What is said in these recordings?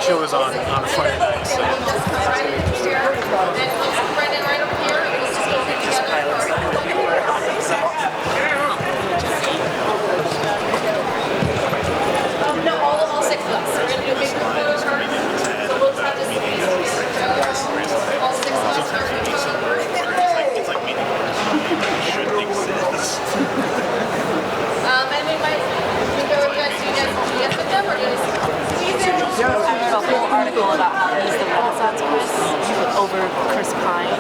show is on Friday night, so it's gonna be interesting. No, all 6 of us. We're going to do a big photo card. So we'll just have this all 6 of us are going to It's like meeting should exist. And we might go with you guys with them or just I read a whole article about how he's the Renaissance Chris over Chris Pine.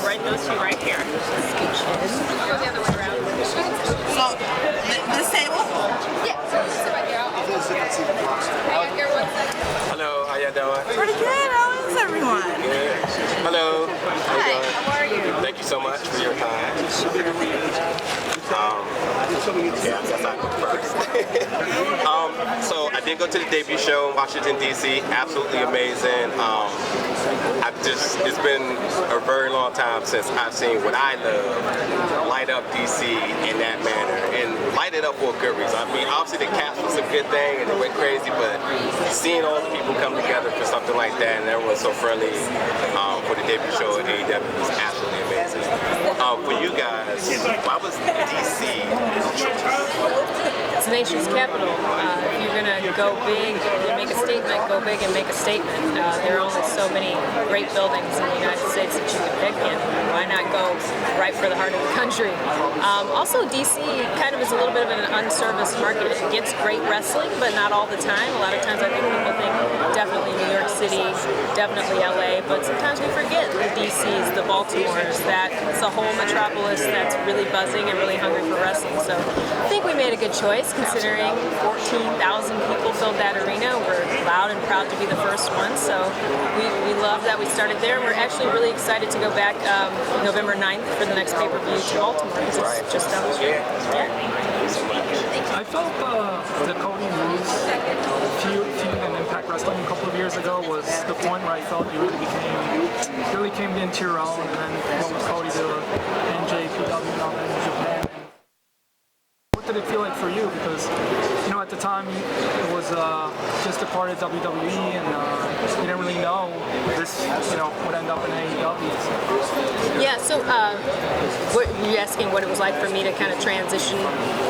Right, those two right here. go the other way around. So, this table? Yeah, so sit right here. Hang on here 1 second. Hello, how y'all doing? Pretty good. How is everyone? Good. Hello. How you Hi, doing? how are you? Thank you so much for your time. Yeah, I guess I go first. So I did go to the debut show in Washington, D.C. Absolutely amazing. It's been a very long time since I've seen what I love light up DC in that manner and light it up for a good reason. I mean, obviously the cast was a good thing and it went crazy, but seeing all the people come together for something like that and everyone so friendly for the debut show at AEW was absolutely amazing. For you guys, why was DC It's the nation's capital. If you're going to go big and make a statement, go big and make a statement. There are only so many great buildings in the United States that you can pick in. Why not go right for the heart of the country? Also, DC kind of is a little bit of an unserviced market. It gets great wrestling, but not all the time. A lot of times I think people think definitely New York City, definitely LA, but sometimes we forget the DCs, the Baltimores, that it's a whole metropolis that's really buzzing and really hungry for wrestling. So I think we made a good choice considering 14,000 people filled that arena. We're loud and proud to be the first one. So we love that we started there. We're actually really excited to go back November 9th for the next pay-per-view to Baltimore because it's just down the street. I felt the Cody Rhodes feud in Impact Wrestling a couple of years ago was the point where I felt you really came into your own, and then what with Cody to NJPW and all that in Japan. What did it feel like for you? Because at the time it was just a part of WWE, and you didn't really know this would end up in AEW. Yeah, so what you're asking what it was like for me to kind of transition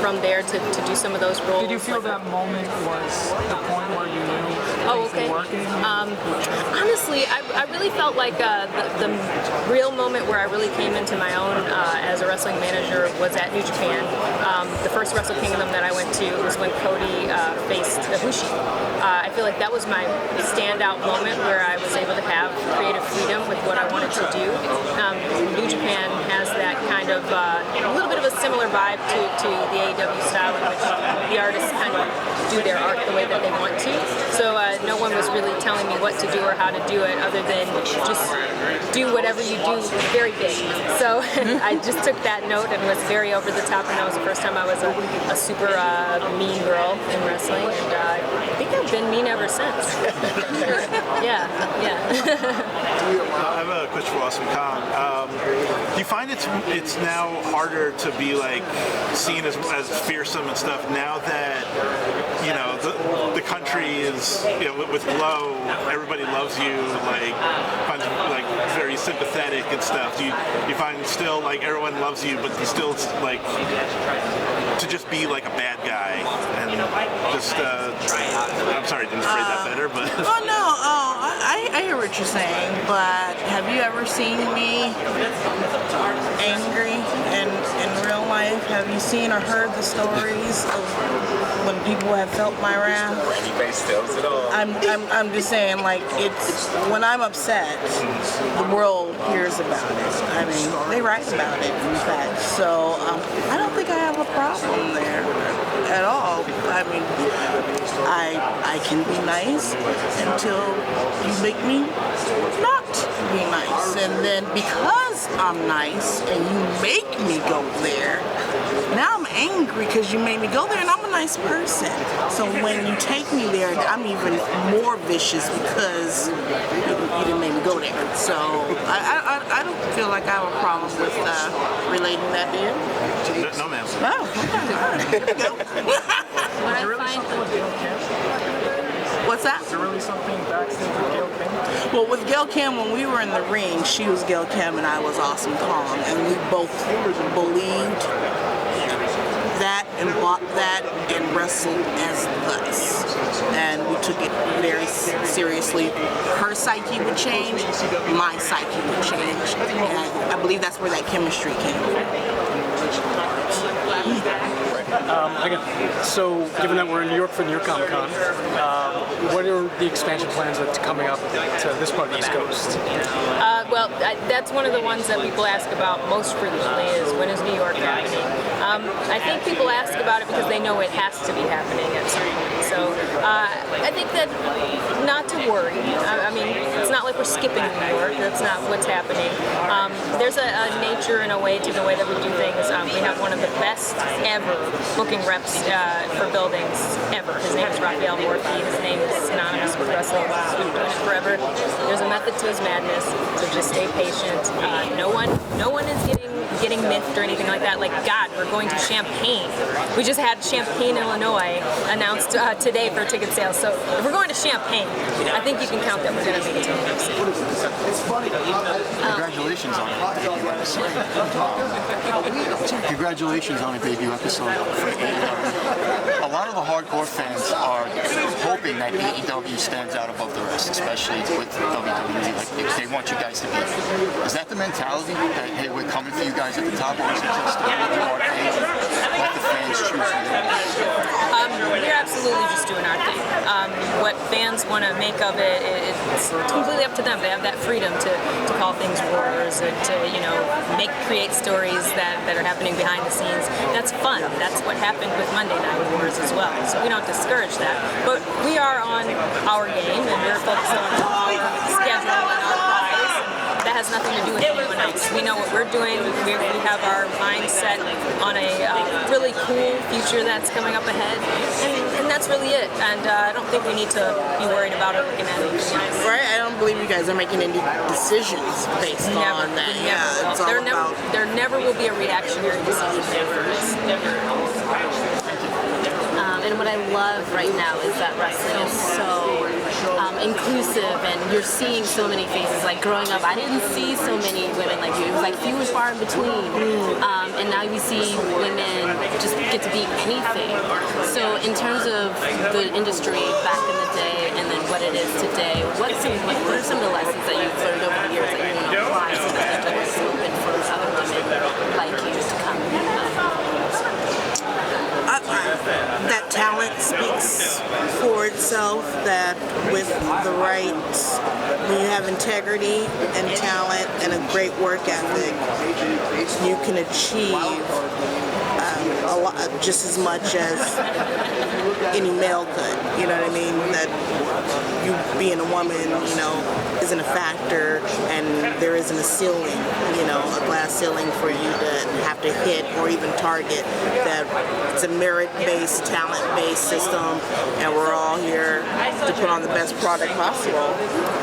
from there to do some of those roles. Did you feel that moment was the point where you knew things were working? Honestly, I really felt like the real moment where I really came into my own as a wrestling manager was at New Japan. The first Wrestle Kingdom that I went to was when Cody faced Ibushi. I feel like that was my standout moment where I was able to have creative freedom with what I wanted to do. New Japan has that kind of a little bit of a similar vibe to the AEW style in which the artists kind of do their art the way that they want to. So no one was really telling me what to do or how to do it other than just do whatever you do very big. So I just took that note and was very over the top, and that was the first time I was a super mean girl in wrestling, and I think I've been mean ever since. Yeah. I have a question for Awesome Khan. Do you find it's now harder to be like seen as fearsome and stuff now that the country is with Glow, everybody loves you, finds very sympathetic and stuff. Do you find still like everyone loves you, but you still like to just be like a bad guy and just I'm sorry, I didn't phrase that better, but I hear what you're saying, but have you ever seen me angry in real life? Have you seen or heard the stories of when people have felt my wrath? I'm just saying, like, it's when I'm upset, the world hears about it. I mean, they write about it, in fact. So I don't think I have a problem there at all. I mean, I can be nice until you make me not be nice, and then because I'm nice and you make me go there, now I'm angry because you made me go there, and I'm a nice person. So when you take me there, I'm even more vicious because you didn't make me go there. So I don't feel like I have a problem with relating that to you. No, ma'am. Oh, okay. Here we go. Is there really something with Gail Kim? What's that? Is there really something backstage with Gail Kim? Well, with Gail Kim, when we were in the ring, she was Gail Kim and I was Awesome Kong, and we both believed that and bought that and wrestled as us. And we took it very seriously. Her psyche would change, my psyche would change. And I believe that's where that chemistry came from. So, given that we're in New York for New York Comic Con, what are the expansion plans that's coming up to this part of the East Coast? Well, that's one of the ones that people ask about most frequently is when is New York happening? I think people ask about it because they know it has to be happening at some point. So I think that not to worry. I mean, it's not like we're skipping New York. That's not what's happening. There's a nature and a way to the way that we do things. We have one of the best ever booking reps for buildings ever. His name is Raphael Morphy. His name is synonymous with wrestling. He's been doing it forever. There's a method to his madness, so just stay patient. No one is getting miffed or anything like that. Like, God, we're going to Champaign. We just had Champaign, Illinois announced today for ticket sales. So if we're going to Champaign, I think you can count that we're going to make it to New York City. Congratulations on a debut episode. Congratulations on a debut episode for AEW. A lot of the hardcore fans are hoping that AEW stands out above the rest, especially with WWE. Like, they want you guys to be. Is that the mentality that, hey, we're coming for you guys at the top, or is it just we'll do our thing and let the fans choose you? We're absolutely just doing our thing. What fans want to make of it, it's completely up to them. They have that freedom to call things wars and to, create stories that are happening behind the scenes. That's fun. That's what happened with Monday Night Wars as well. So we don't discourage that. But we are on our game and we're focused on our schedule and our lives. That has nothing to do with anyone else. We know what we're doing. We have our mindset on a really cool future that's coming up ahead, and that's really it. And I don't think we need to be worried about it looking at anything else. Right? I don't believe you guys are making any decisions based on that. Yeah, it's all there never will be a reactionary decision there for us. Never. And what I love right now is that wrestling is so inclusive, and you're seeing so many faces. Like growing up, I didn't see so many women like you. It was like few and far in between. And now you see women just get to be anything. So in terms of the industry back in the day and then what it is today, what are some of the lessons that you've learned over the years that you want to apply so that it's open for other women like you to come? That talent speaks for itself, that with the right, when you have integrity and talent and a great work ethic, you can achieve a lot, just as much as any male could. You know what I mean? That you being a woman, isn't a factor, and there isn't a ceiling, a glass ceiling for you to have to hit or even target. That it's a merit-based, talent-based system, and we're all here to put on the best product possible.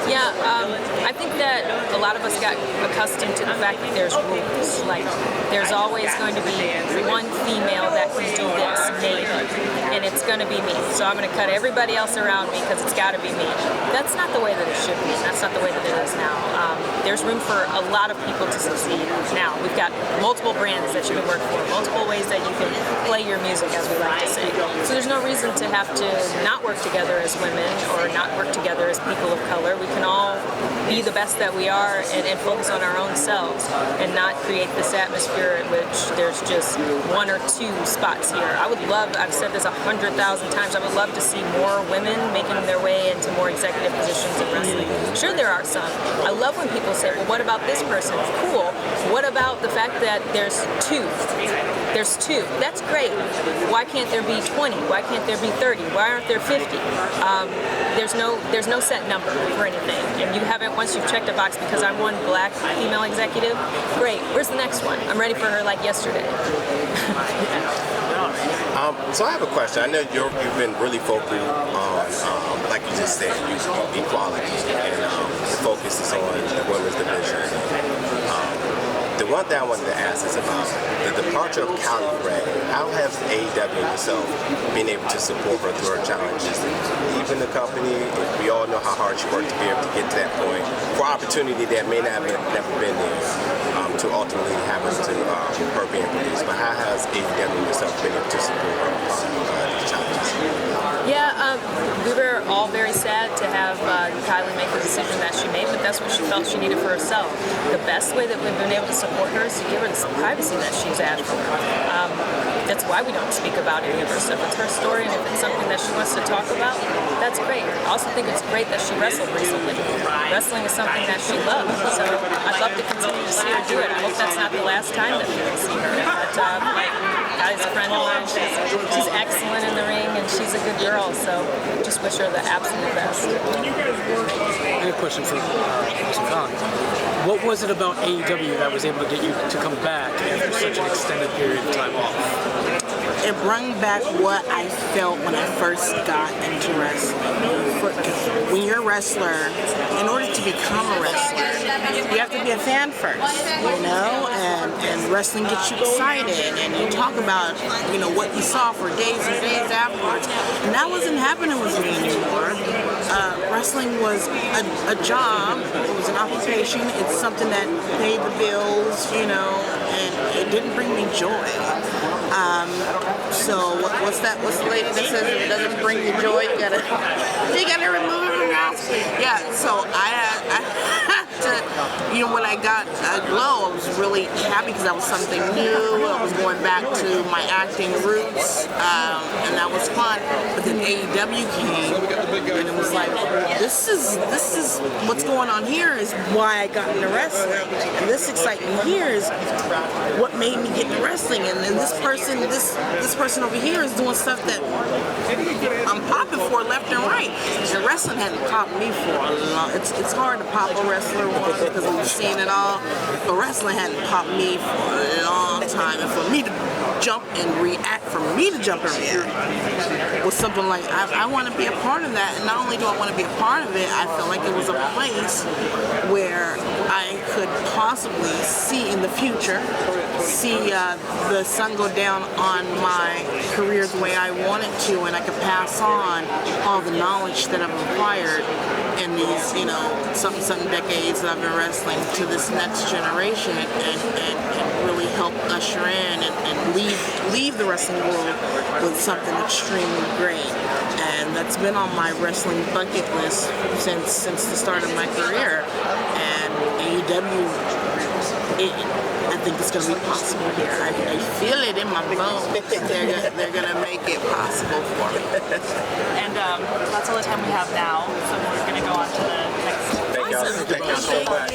Yeah, I think that a lot of us got accustomed to the fact that there's rules. Like, there's always going to be one female that can do this, maybe, and it's going to be me. So I'm going to cut everybody else around me because it's got to be me. That's not the way that it should be. That's not the way that it is now. There's room for a lot of people to succeed now. We've got multiple brands that you can work for, multiple ways that you can play your music, as we like to say. So there's no reason to have to not work together as women or not work together as people of color. We can all be the best that we are and focus on our own selves and not create this atmosphere in which there's just one or two spots here. I've said this 100,000 times, I would love to see more women making their way into more executive positions in wrestling. Sure, there are some. I love when people say, well, what about this person? Cool. What about the fact that there's two? There's two. That's great. Why can't there be 20? Why can't there be 30? Why aren't there 50? There's no set number for anything. And you haven't, once you've checked a box because I'm one black female executive, great. Where's the next one? I'm ready for her like yesterday. So I have a question. I know you've been really vocal on, like you just said, equality. And focus is on the women's division. The one thing I wanted to ask is about the departure of Cody Brandi. How has AEW itself been able to support her through her challenges? Even the company, we all know how hard she worked to be able to get to that point for opportunity that may not have never been there to ultimately have us to her being released. But how has AEW itself been able to support her these challenges? Yeah, we were all very sad to have Kylie make the decision that she made, but that's what she felt she needed for herself. The best way that we've been able to support her is to give her the privacy that she's asked for. That's why we don't speak about any of her stuff. It's her story, and if it's something that she wants to talk about, that's great. I also think it's great that she wrestled recently. Wrestling is something that she loves, so I'd love to continue to see her do it. I hope that's not the last time that we will see her. But Kylie's a friend of mine. She's excellent in the ring, and she's a good girl, so just wish her the absolute best. I have a question for Mr. Khan. What was it about AEW that was able to get you to come back after such an extended period of time off? It brought back what I felt when I first got into wrestling. When you're a wrestler, in order to become a wrestler, you have to be a fan first, you know, and wrestling gets you excited, and you talk about, you know, what you saw for days and days afterwards. And that wasn't happening with me anymore. Wrestling was a job, it was an occupation, it's something that paid the bills, you know, and it didn't bring me joy. So what's the lady that says if it doesn't bring you joy, you gotta remove it from your house? Yeah, so I had to, you know, when I got Glow, I was really happy because that was something new. I was going back to my acting roots, and that was fun. But then AEW came, and it was like, this is what's going on here is why I got into wrestling, and this excitement here is what made me get into wrestling. And this person over here is doing stuff that I'm popping for left and right. And wrestling hadn't popped me for a long. It's hard to pop a wrestler once because we've seen it all, but wrestling hadn't popped me for a long time. And for me to jump and react was something like I want to be a part of that. And not only do I want to be a part of it, I felt like it was a place where I could possibly see in the future, the sun go down on my career the way I want it to, and I could pass on all the knowledge that I've acquired in these, you know, something decades that I've been wrestling to this next generation, and really help usher in and leave the wrestling world with something extremely great. And that's been on my wrestling bucket list since the start of my career. And AEW, I think it's going to be possible here. I feel it in my bones. They're going to make it possible for me. And that's all the time we have now, so we're going to go on to the next. Thank you so much.